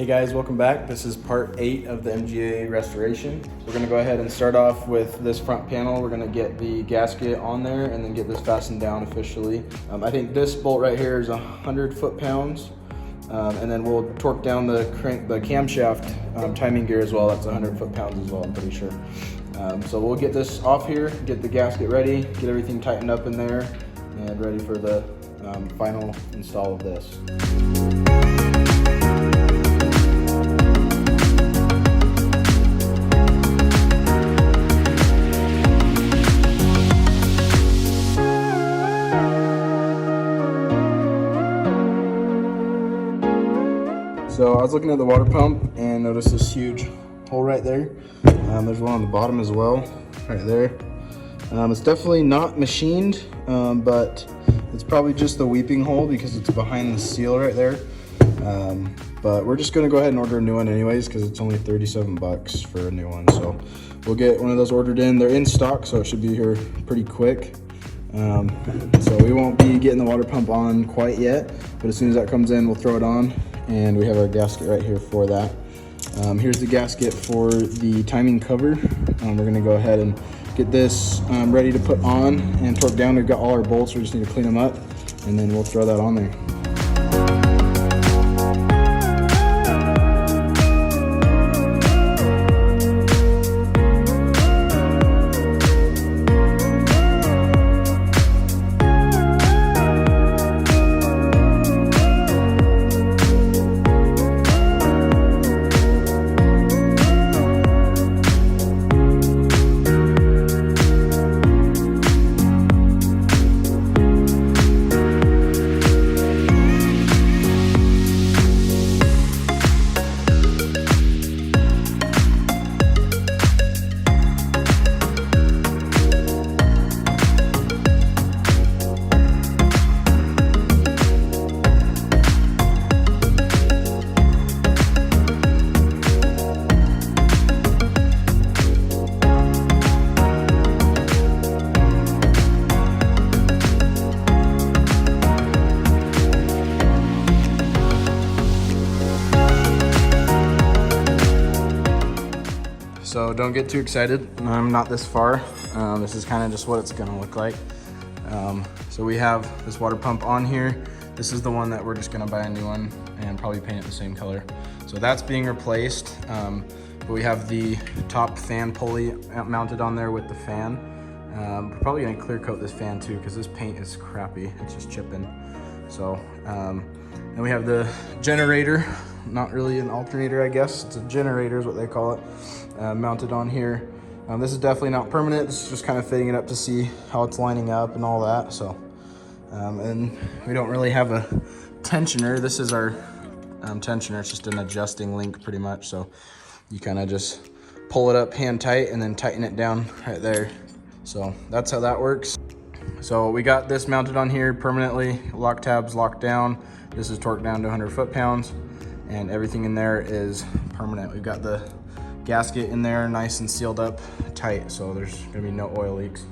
Hey guys, welcome back. This is part 8 of the MGA restoration. We're going to go ahead and start off with this front panel. We're going to get the gasket on there and then get this fastened down officially. I think this bolt right here is 100 foot-pounds. And then we'll torque down the camshaft timing gear as well. That's 100 foot-pounds as well, I'm pretty sure. So we'll get this off here, get the gasket ready, get everything tightened up in there, and ready for the final install of this. So I was looking at the water pump and noticed this huge hole right there. There's one on the bottom as well, right there. It's definitely not machined, but it's probably just the weeping hole because it's behind the seal right there. But we're just gonna go ahead and order a new one anyways because it's only 37 bucks for a new one. So we'll get one of those ordered in. They're in stock, so it should be here pretty quick. So we won't be getting the water pump on quite yet, but as soon as that comes in, we'll throw it on. And we have our gasket right here for that. Here's the gasket for the timing cover. We're gonna go ahead and get this ready to put on and torque down. We've got all our bolts, we just need to clean them up, and then we'll throw that on there. So don't get too excited. I'm not this far. This is kind of just what it's gonna look like. So we have this water pump on here. This is the one that we're just gonna buy a new one and probably paint it the same color. So that's being replaced. But we have the top fan pulley mounted on there with the fan. We're probably gonna clear coat this fan too because this paint is crappy. It's just chipping. So then we have the generator. Not really an alternator, I guess. It's a generator is what they call it, mounted on here. This is definitely not permanent. This is just kind of fitting it up to see how it's lining up and all that. So, and we don't really have a tensioner. This is our tensioner. It's just an adjusting link pretty much. So you kind of just pull it up hand tight and then tighten it down right there. So that's how that works. So we got this mounted on here permanently. Lock tabs locked down. This is torqued down to 100 foot-pounds. And everything in there is permanent. We've got the gasket in there nice and sealed up tight, so there's gonna be no oil leaks.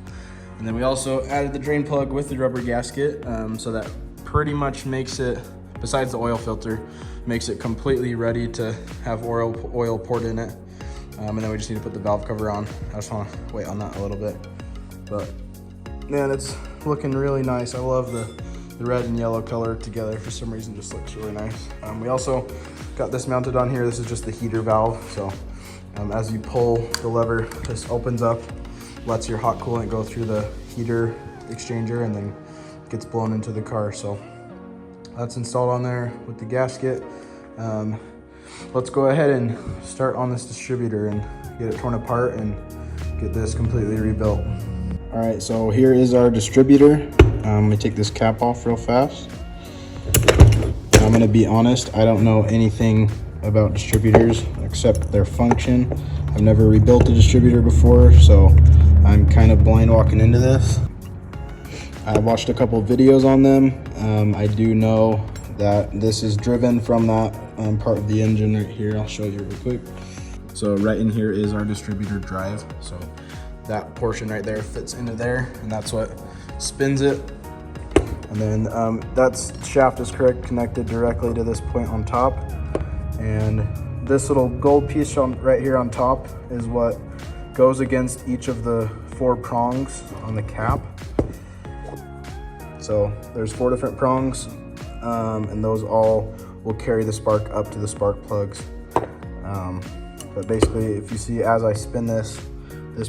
And then we also added the drain plug with the rubber gasket, so that pretty much makes it, besides the oil filter, makes it completely ready to have oil poured in it. And then we just need to put the valve cover on. I just wanna wait on that a little bit. But man, it's looking really nice. I love the red and yellow color together. For some reason, just looks really nice. We also got this mounted on here. This is just the heater valve. So as you pull the lever, this opens up, lets your hot coolant go through the heater exchanger and then gets blown into the car. So that's installed on there with the gasket. Let's go ahead and start on this distributor and get it torn apart and get this completely rebuilt. All right, so here is our distributor. Let me take this cap off real fast. I'm gonna be honest, I don't know anything about distributors except their function. I've never rebuilt a distributor before, so I'm kind of blind walking into this. I watched a couple of videos on them. I do know that this is driven from that part of the engine right here. I'll show you real quick. So right in here is our distributor drive. So that portion right there fits into there, and that's what spins it. And then that shaft is connected directly to this point on top. And this little gold piece right here on top is what goes against each of the 4 prongs on the cap. So there's 4 different prongs, and those all will carry the spark up to the spark plugs. But basically, if you see as I spin this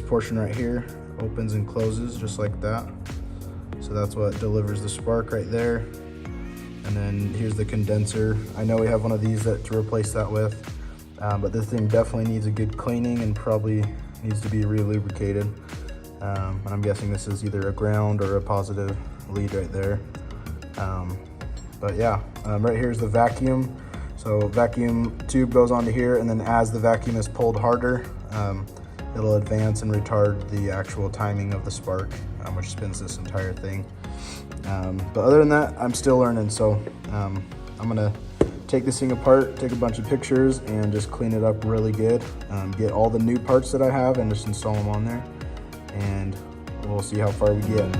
portion right here opens and closes just like that. So that's what delivers the spark right there. And then here's the condenser. I know we have one of these to replace that with, but this thing definitely needs a good cleaning and probably needs to be re-lubricated. And I'm guessing this is either a ground or a positive lead right there. But yeah, right here is the vacuum. So vacuum tube goes onto here, and then as the vacuum is pulled harder, it'll advance and retard the actual timing of the spark, which spins this entire thing. But other than that, I'm still learning. So I'm gonna take this thing apart, take a bunch of pictures, and just clean it up really good. Get all the new parts that I have and just install them on there, and we'll see how far we get.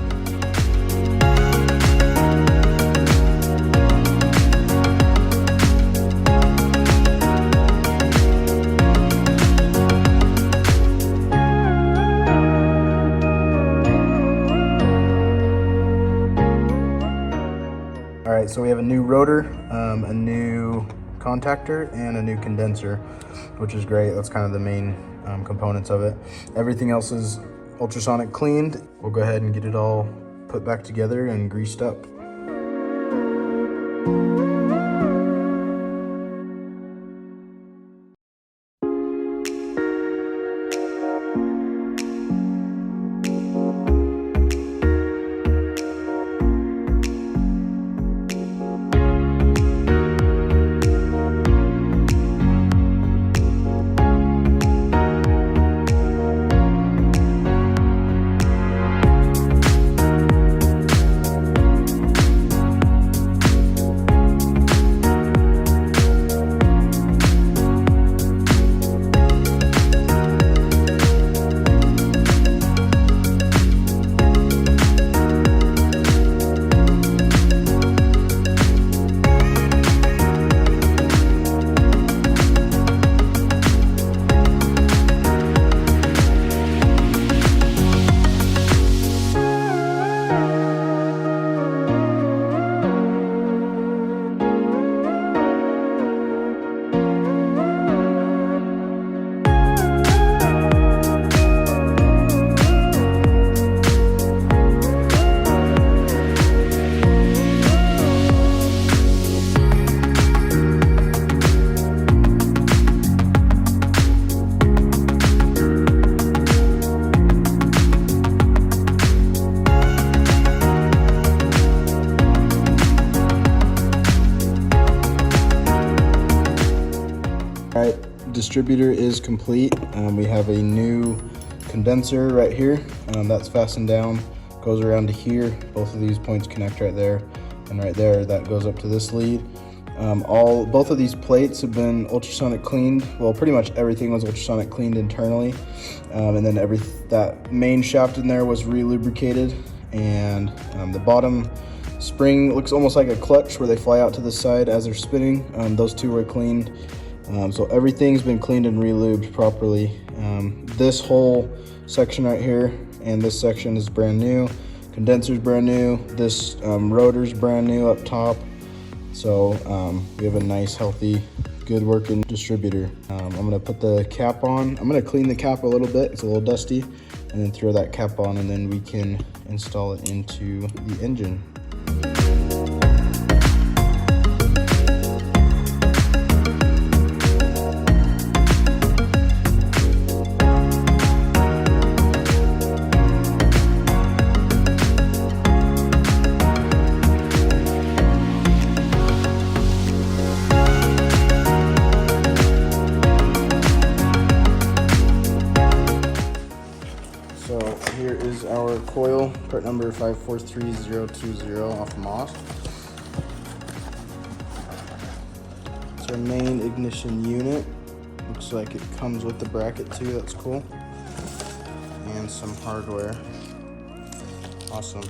All right, so we have a new rotor, a new contactor, and a new condenser, which is great. That's kind of the main components of it. Everything else is ultrasonic cleaned. We'll go ahead and get it all put back together and greased up. Distributor is complete. We have a new condenser right here that's fastened down, goes around to here. Both of these points connect right there, and right there that goes up to this lead. Both of these plates have been ultrasonic cleaned. Well, pretty much everything was ultrasonic cleaned internally, and then that main shaft in there was re-lubricated, and the bottom spring looks almost like a clutch where they fly out to the side as they're spinning. Those two were cleaned. So everything's been cleaned and re-lubed properly. This whole section right here and this section is brand new. Condenser's brand new. This rotor's brand new up top. So we have a nice, healthy, good working distributor. I'm gonna put the cap on. I'm gonna clean the cap a little bit. It's a little dusty, and then throw that cap on, and then we can install it into the engine. Here is our coil, part number 543020 off Moss. It's our main ignition unit. Looks like it comes with the bracket too, that's cool. And some hardware. Awesome.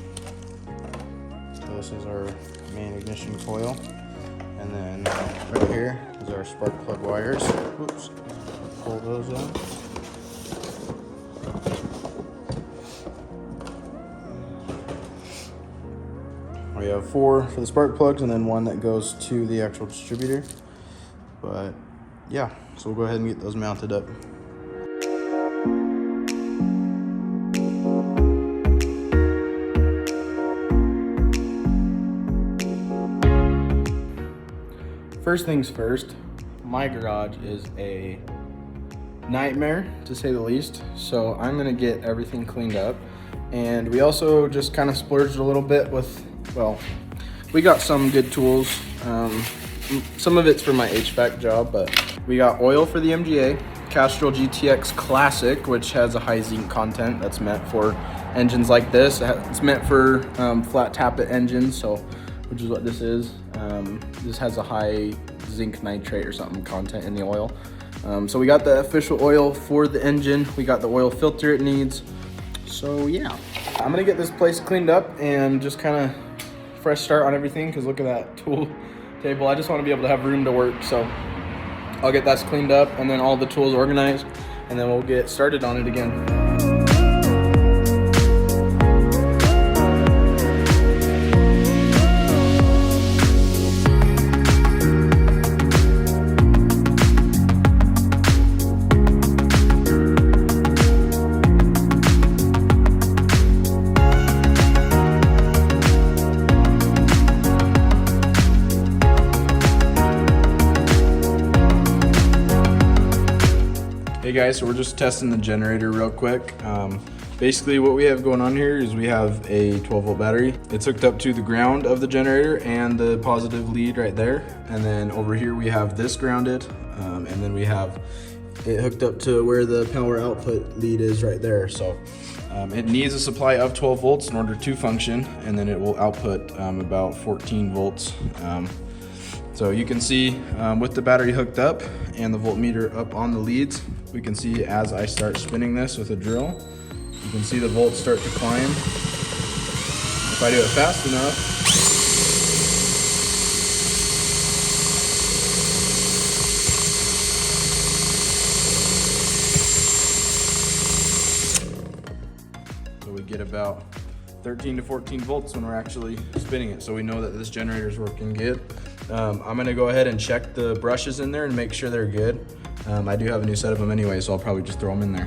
So this is our main ignition coil. And then right here is our spark plug wires. Oops, pull those out. We have 4 for the spark plugs and then 1 that goes to the actual distributor. But yeah, so we'll go ahead and get those mounted up. First things first, my garage is a nightmare to say the least. So I'm gonna get everything cleaned up. And we also just kind of splurged a little bit with, well, we got some good tools. Some of it's for my HVAC job, but we got oil for the MGA, Castrol GTX Classic, which has a high zinc content that's meant for engines like this. It's meant for flat tappet engines, so which is what this is. This has a high zinc nitrate or something content in the oil. So we got the official oil for the engine. We got the oil filter it needs. So yeah, I'm gonna get this place cleaned up and just kind of fresh start on everything, because look at that tool table. I just want to be able to have room to work. So I'll get that cleaned up and then all the tools organized, and then we'll get started on it again. Hey guys, so we're just testing the generator real quick. Basically what we have going on here is we have a 12-volt battery. It's hooked up to the ground of the generator and the positive lead right there. And then over here we have this grounded, and then we have it hooked up to where the power output lead is right there. So it needs a supply of 12 volts in order to function, and then it will output about 14 volts. So you can see with the battery hooked up and the voltmeter up on the leads, we can see as I start spinning this with a drill, you can see the volts start to climb. If I do it fast enough, so we get about 13 to 14 volts when we're actually spinning it. So we know that this generator is working good. I'm gonna go ahead and check the brushes in there and make sure they're good. I do have a new set of them anyway, so I'll probably just throw them in there.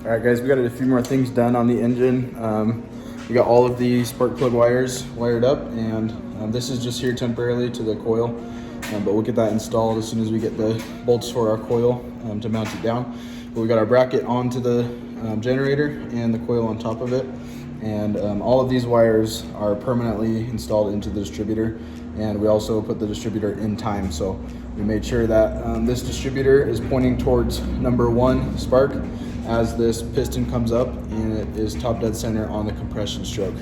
All right guys, we got a few more things done on the engine. We got all of the spark plug wires wired up, and this is just here temporarily to the coil, but we'll get that installed as soon as we get the bolts for our coil to mount it down. But we got our bracket onto the generator and the coil on top of it, and all of these wires are permanently installed into the distributor, and we also put the distributor in time. So we made sure that this distributor is pointing towards number 1 spark as this piston comes up, and it is top dead center on the compression stroke.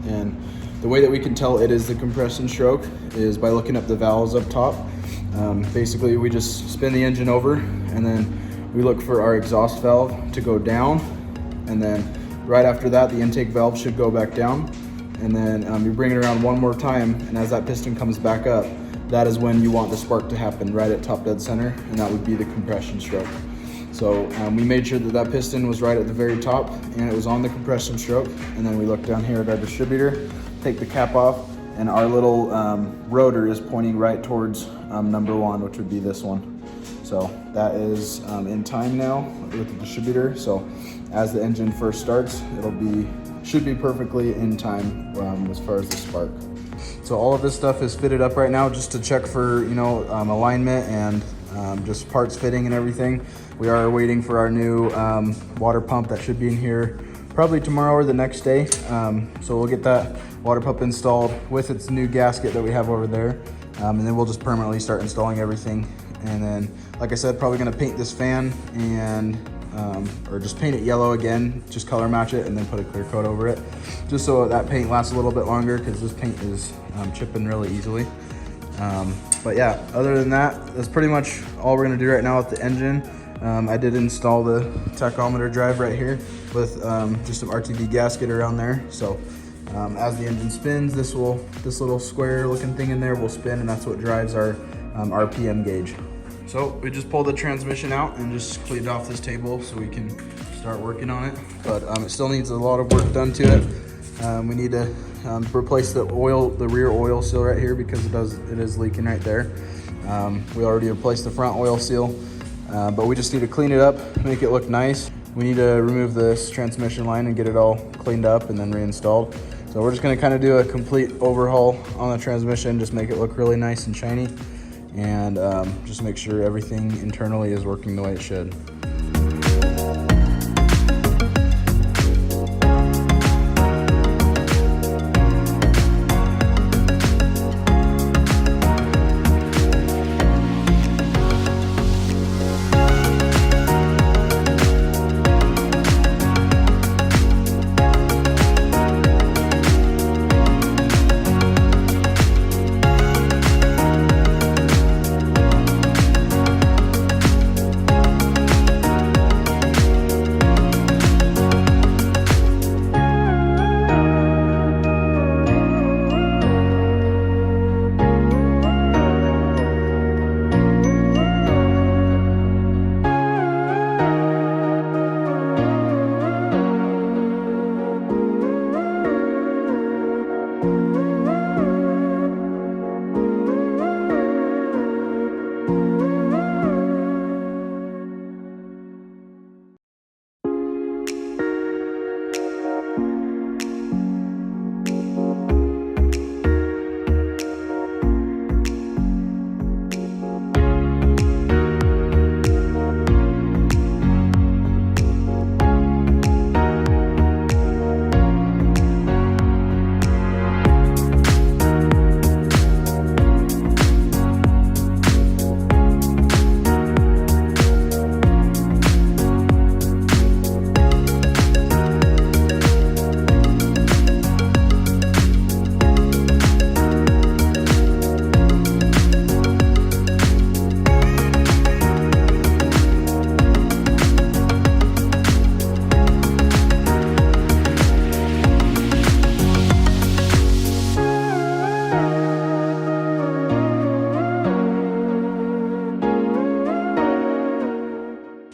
And the way that we can tell it is the compression stroke is by looking up the valves up top. Basically we just spin the engine over, and then we look for our exhaust valve to go down, and then right after that the intake valve should go back down, and then you bring it around one more time, and as that piston comes back up, that is when you want the spark to happen, right at top dead center, and that would be the compression stroke. So we made sure that that piston was right at the very top and it was on the compression stroke, and then we look down here at our distributor, take the cap off, and our little rotor is pointing right towards number 1, which would be this one. So that is in time now with the distributor. So as the engine first starts, should be perfectly in time as far as the spark. So all of this stuff is fitted up right now just to check for alignment and just parts fitting and everything. We are waiting for our new water pump that should be in here probably tomorrow or the next day. So we'll get that water pump installed with its new gasket that we have over there. And then we'll just permanently start installing everything. And then, like I said, probably gonna paint this fan and or just paint it yellow again, just color match it and then put a clear coat over it, just so that paint lasts a little bit longer, because this paint is chipping really easily. But yeah, other than that, that's pretty much all we're gonna do right now with the engine. I did install the tachometer drive right here with just some RTD gasket around there. So as the engine spins, this little square looking thing in there will spin, and that's what drives our RPM gauge. So we just pulled the transmission out and just cleaned off this table so we can start working on it. But it still needs a lot of work done to it. We need to replace the rear oil seal right here, because it is leaking right there. We already replaced the front oil seal, but we just need to clean it up, make it look nice. We need to remove this transmission line and get it all cleaned up and then reinstalled. So we're just gonna kind of do a complete overhaul on the transmission, just make it look really nice and shiny, and just make sure everything internally is working the way it should.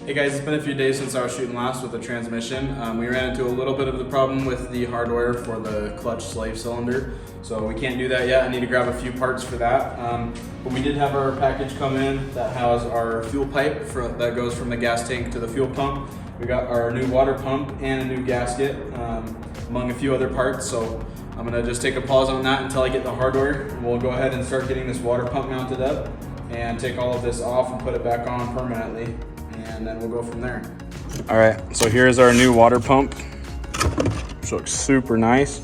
Hey guys, it's been a few days since I was shooting last with the transmission. We ran into a little bit of the problem with the hardware for the clutch slave cylinder, so we can't do that yet. I need to grab a few parts for that. But we did have our package come in that has our fuel pipe that goes from the gas tank to the fuel pump. We got our new water pump and a new gasket, among a few other parts. So I'm gonna just take a pause on that until I get the hardware. We'll go ahead and start getting this water pump mounted up and take all of this off and put it back on permanently, and then we'll go from there. All right, so here's our new water pump, which looks super nice.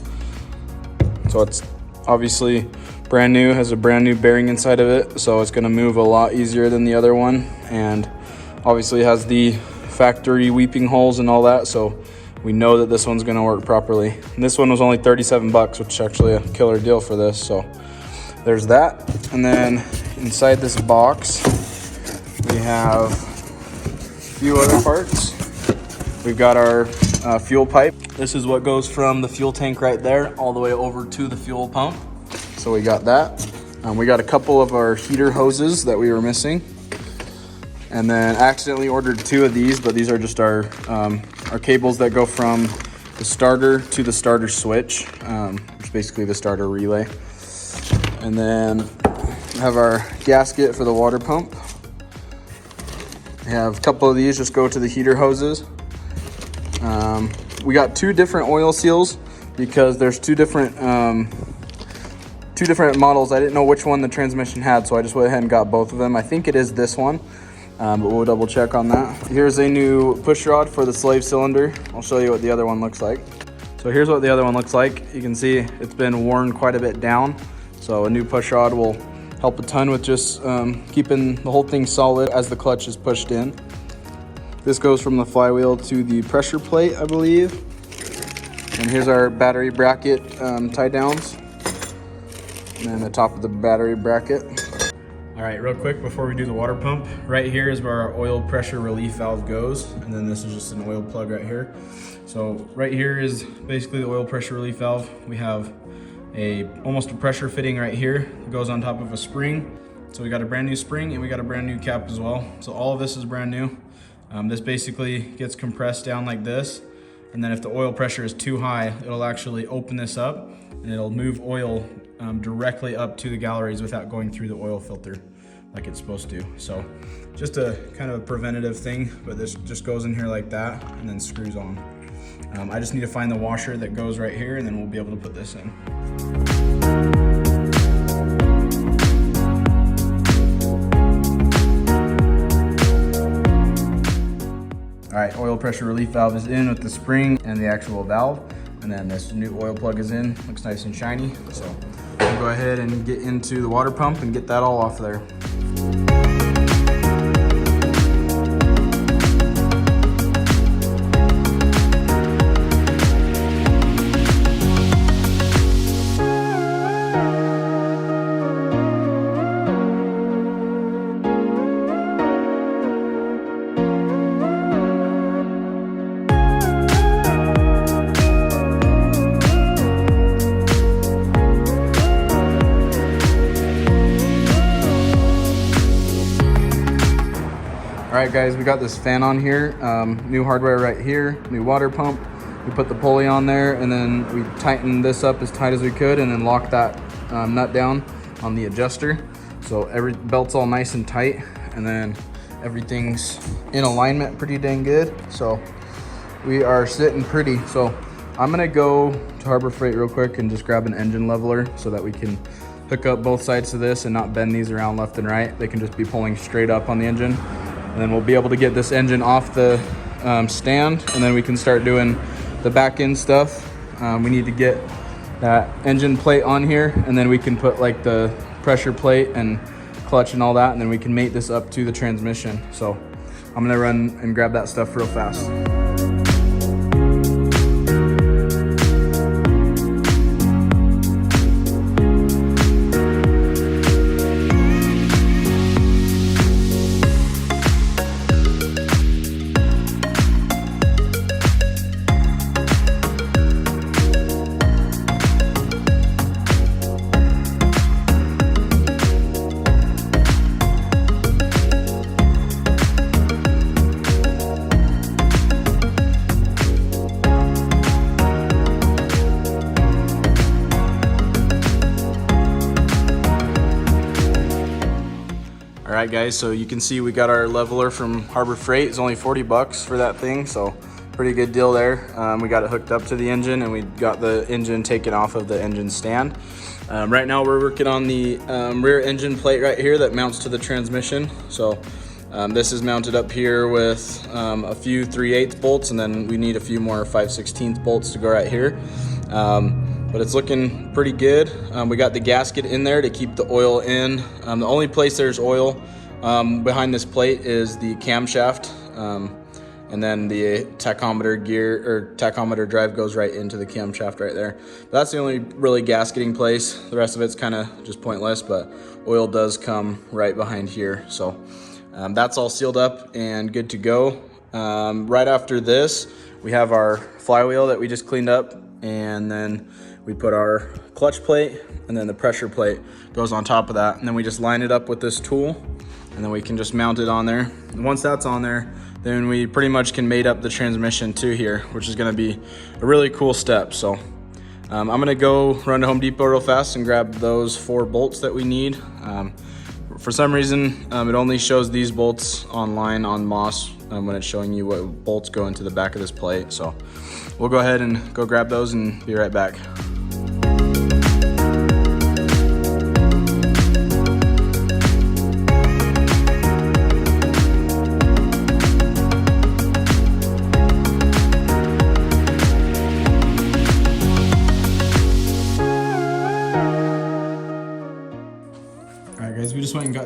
So it's obviously brand new, has a brand new bearing inside of it, so it's gonna move a lot easier than the other one, and obviously has the factory weeping holes and all that, so we know that this one's gonna work properly. And this one was only 37 bucks, which is actually a killer deal for this, so there's that. And then inside this box, we have a few other parts. We've got our fuel pipe. This is what goes from the fuel tank right there all the way over to the fuel pump. So we got that. We got a couple of our heater hoses that we were missing. And then I accidentally ordered 2 of these, but these are just our cables that go from the starter to the starter switch, which is basically the starter relay. And then we have our gasket for the water pump. We have a couple of these just go to the heater hoses. We got 2 different oil seals because there's 2 different two different models. I didn't know which one the transmission had, so I just went ahead and got both of them. I think it is this one, but we'll double check on that. Here's a new push rod for the slave cylinder. I'll show you what the other one looks like. So here's what the other one looks like. You can see it's been worn quite a bit down. So a new push rod will help a ton with just keeping the whole thing solid as the clutch is pushed in. This goes from the flywheel to the pressure plate, I believe. And here's our battery bracket tie downs. And then the top of the battery bracket. All right, real quick before we do the water pump, right here is where our oil pressure relief valve goes. And then this is just an oil plug right here. So right here is basically the oil pressure relief valve. We have almost a pressure fitting right here. It goes on top of a spring. So we got a brand new spring and we got a brand new cap as well. So all of this is brand new. This basically gets compressed down like this. And then if the oil pressure is too high, it'll actually open this up and it'll move oil directly up to the galleries without going through the oil filter like it's supposed to. So just a kind of a preventative thing, but this just goes in here like that and then screws on. I just need to find the washer that goes right here and then we'll be able to put this in. All right, oil pressure relief valve is in with the spring and the actual valve. And then this new oil plug is in, looks nice and shiny. So we'll go ahead and get into the water pump and get that all off there. All right guys, we got this fan on here, new hardware right here, new water pump. We put the pulley on there and then we tightened this up as tight as we could and then locked that nut down on the adjuster. So every belt's all nice and tight and then everything's in alignment pretty dang good. So we are sitting pretty. So I'm gonna go to Harbor Freight real quick and just grab an engine leveler so that we can hook up both sides to this and not bend these around left and right. They can just be pulling straight up on the engine. And then we'll be able to get this engine off the stand and then we can start doing the back end stuff. We need to get that engine plate on here and then we can put like the pressure plate and clutch and all that and then we can mate this up to the transmission. So I'm gonna run and grab that stuff real fast. All right guys, so you can see we got our leveler from Harbor Freight. It's only 40 bucks for that thing, so pretty good deal there. We got it hooked up to the engine and we got the engine taken off of the engine stand. Right now we're working on the rear engine plate right here that mounts to the transmission. So this is mounted up here with a few 3/8 bolts and then we need a few more 5/16 bolts to go right here. But it's looking pretty good. We got the gasket in there to keep the oil in. The only place there's oil behind this plate is the camshaft. And then the tachometer gear or tachometer drive goes right into the camshaft right there. But that's the only really gasketing place. The rest of it's kind of just pointless, but oil does come right behind here. So that's all sealed up and good to go. Right after this, we have our flywheel that we just cleaned up and then we put our clutch plate and then the pressure plate goes on top of that. And then we just line it up with this tool and then we can just mount it on there. And once that's on there, then we pretty much can mate up the transmission to here, which is gonna be a really cool step. So I'm gonna go run to Home Depot real fast and grab those 4 bolts that we need. For some reason, it only shows these bolts online on Moss when it's showing you what bolts go into the back of this plate. So we'll go ahead and go grab those and be right back.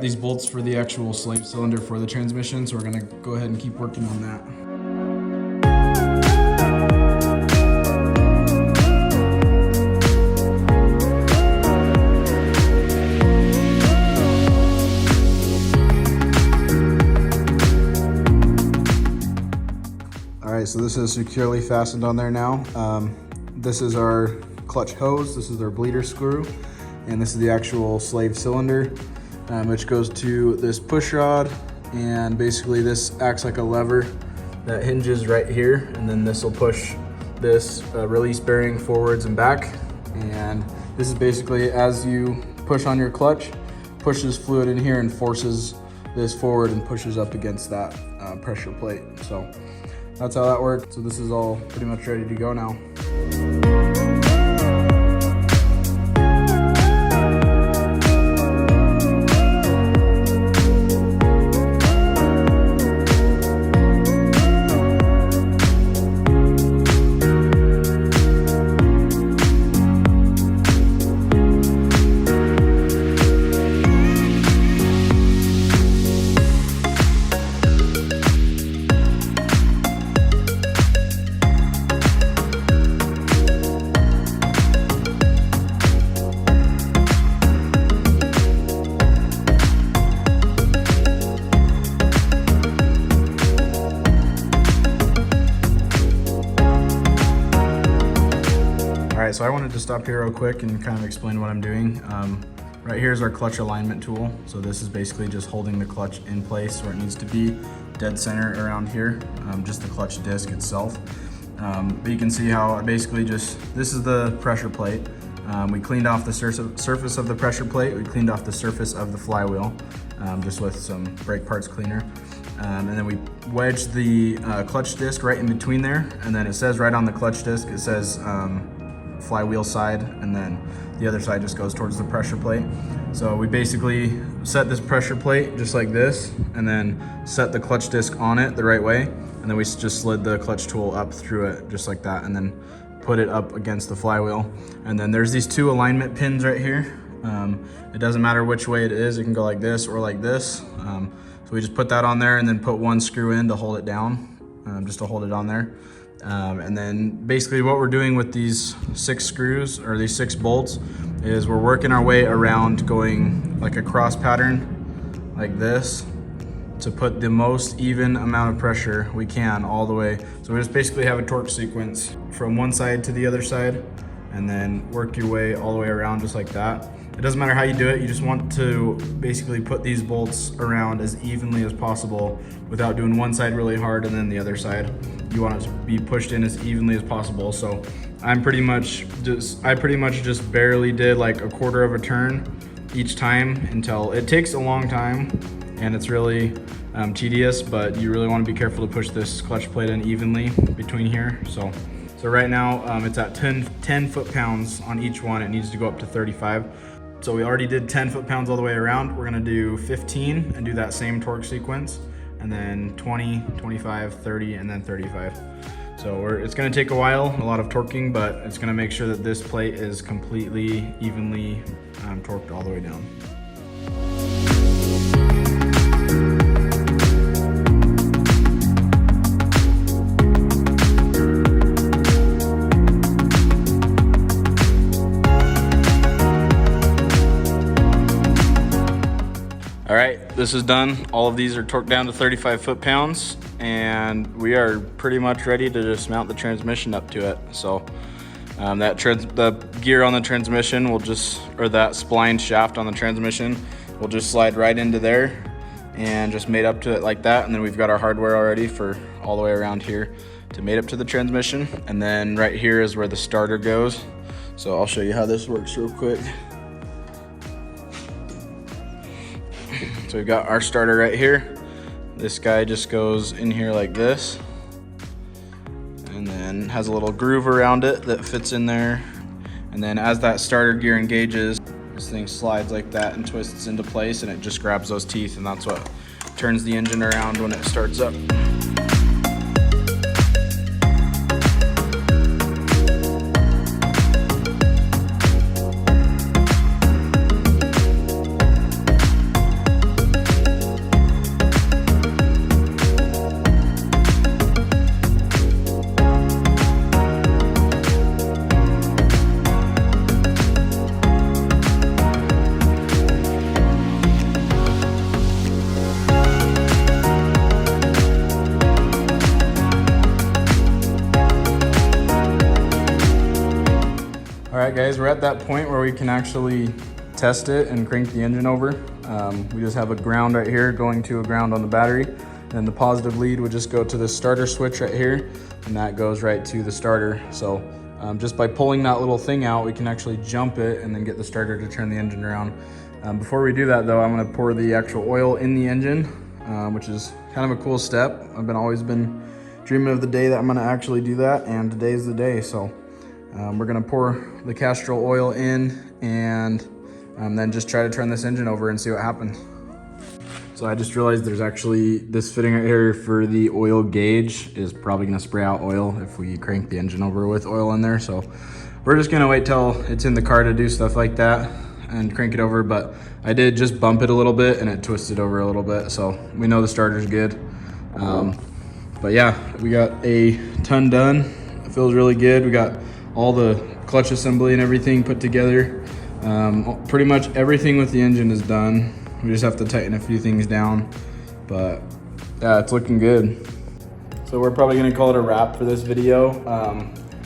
these bolts for the actual slave cylinder for the transmission, so we're gonna go ahead and keep working on that. All right, so this is securely fastened on there now. This is our clutch hose, this is our bleeder screw, and this is the actual slave cylinder, which goes to this push rod, and basically this acts like a lever that hinges right here, and then this will push this release bearing forwards and back, and this is basically, as you push on your clutch, pushes fluid in here and forces this forward and pushes up against that pressure plate. So that's how that works. So this is all pretty much ready to go now. Alright, so I wanted to stop here real quick and kind of explain what I'm doing. Right here is our clutch alignment tool. So this is basically just holding the clutch in place where it needs to be, dead center around here, just the clutch disc itself. But you can see how I basically just, this is the pressure plate. We cleaned off the surface of the pressure plate, we cleaned off the surface of the flywheel, just with some brake parts cleaner. And then we wedged the clutch disc right in between there, and then it says right on the clutch disc, it says flywheel side, and then the other side just goes towards the pressure plate. So we basically set this pressure plate just like this, and then set the clutch disc on it the right way, and then we just slid the clutch tool up through it just like that, and then put it up against the flywheel. And then there's these two alignment pins right here. It doesn't matter which way it is, it can go like this or like this. So we just put that on there and then put one screw in to hold it down, just to hold it on there. And then basically what we're doing with these 6 screws, or these 6 bolts, is we're working our way around, going like a cross pattern like this to put the most even amount of pressure we can all the way. So we just basically have a torque sequence from one side to the other side, and then work your way all the way around just like that. It doesn't matter how you do it, you just want to basically put these bolts around as evenly as possible without doing one side really hard and then the other side. You want it to be pushed in as evenly as possible. So I pretty much just barely did like a quarter of a turn each time, until it takes a long time and it's really tedious, but you really want to be careful to push this clutch plate in evenly between here. So right now it's at 10 foot-pounds on each one. It needs to go up to 35. So we already did 10 foot-pounds all the way around. We're gonna do 15 and do that same torque sequence, and then 20, 25, 30, and then 35. So it's gonna take a while, a lot of torquing, but it's gonna make sure that this plate is completely evenly torqued all the way down. All right, this is done. All of these are torqued down to 35 foot-pounds, and we are pretty much ready to just mount the transmission up to it. So the gear on the transmission will just, or that spline shaft on the transmission will just slide right into there and just mate up to it like that. And then we've got our hardware already for all the way around here to mate up to the transmission. And then right here is where the starter goes. So I'll show you how this works real quick. So we've got our starter right here. This guy just goes in here like this, and then has a little groove around it that fits in there. And then as that starter gear engages, this thing slides like that and twists into place, and it just grabs those teeth, and that's what turns the engine around when it starts up. right, guys, we're at that point where we can actually test it and crank the engine over. We just have a ground right here going to a ground on the battery, and the positive lead would just go to the starter switch right here, and that goes right to the starter. So just by pulling that little thing out, we can actually jump it and then get the starter to turn the engine around. Before we do that though, I'm gonna pour the actual oil in the engine, which is kind of a cool step. I've always been dreaming of the day that I'm gonna actually do that, and today's the day. So we're gonna pour the Castrol oil in and then just try to turn this engine over and see what happens. So I just realized there's actually this fitting right here for the oil gauge is probably gonna spray out oil if we crank the engine over with oil in there. So we're just gonna wait till it's in the car to do stuff like that and crank it over. But I did just bump it a little bit and it twisted over a little bit. So we know the starter's good. But yeah, we got a ton done. It feels really good. We got all the clutch assembly and everything put together. Pretty much everything with the engine is done. We just have to tighten a few things down, but yeah, it's looking good. So we're probably gonna call it a wrap for this video.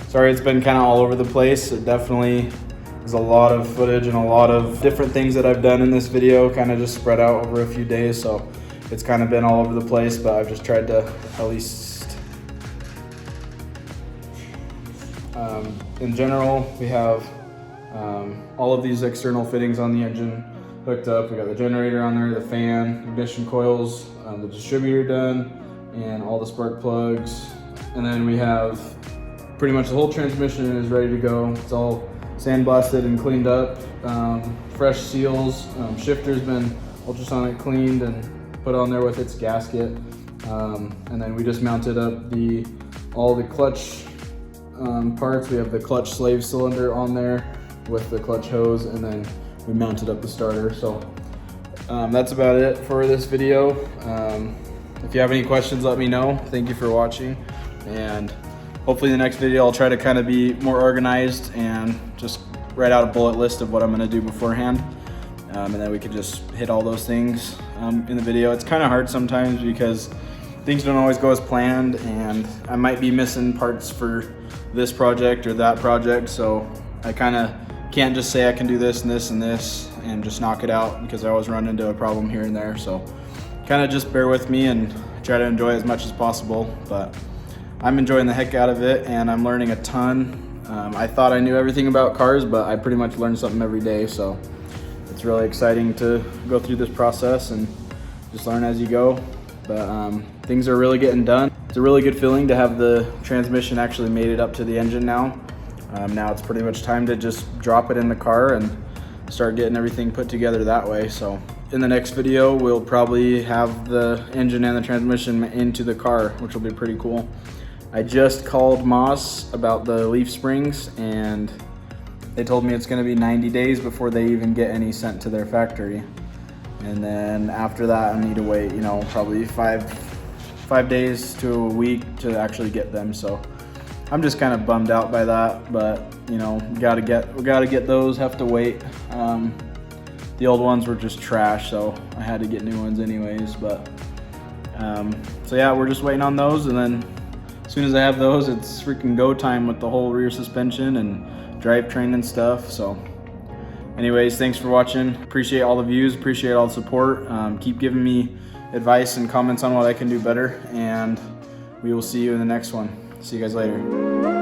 Sorry it's been kind of all over the place. It definitely is a lot of footage and a lot of different things that I've done in this video, kind of just spread out over a few days. So it's kind of been all over the place, but I've just tried to at least, in general, we have all of these external fittings on the engine hooked up. We got the generator on there, the fan, ignition coils, the distributor done, and all the spark plugs. And then we have pretty much the whole transmission is ready to go. It's all sandblasted and cleaned up, fresh seals. Shifter's been ultrasonic cleaned and put on there with its gasket. And then we just mounted up all the clutch parts. We have the clutch slave cylinder on there with the clutch hose, and then we mounted up the starter. So that's about it for this video. If you have any questions, let me know. Thank you for watching, and hopefully the next video I'll try to kind of be more organized and just write out a bullet list of what I'm gonna do beforehand, and then we could just hit all those things in the video. It's kind of hard sometimes because things don't always go as planned, and I might be missing parts for this project or that project, so I kind of can't just say I can do this and this and this and just knock it out, because I always run into a problem here and there. So kind of just bear with me and try to enjoy as much as possible. But I'm enjoying the heck out of it, and I'm learning a ton. I thought I knew everything about cars, but I pretty much learn something every day. So it's really exciting to go through this process and just learn as you go. But things are really getting done. It's a really good feeling to have the transmission actually made it up to the engine now. Now it's pretty much time to just drop it in the car and start getting everything put together that way. So in the next video, we'll probably have the engine and the transmission into the car, which will be pretty cool. I just called Moss about the leaf springs, and they told me it's gonna be 90 days before they even get any sent to their factory. And then after that, I need to wait, probably five days to a week to actually get them. So I'm just kind of bummed out by that, but we gotta get those, have to wait. The old ones were just trash, so I had to get new ones anyways. But so yeah, we're just waiting on those, and then as soon as I have those, it's freaking go time with the whole rear suspension and drivetrain and stuff. So anyways, thanks for watching. Appreciate all the views, appreciate all the support. Keep giving me advice and comments on what I can do better, and we will see you in the next one. See you guys later.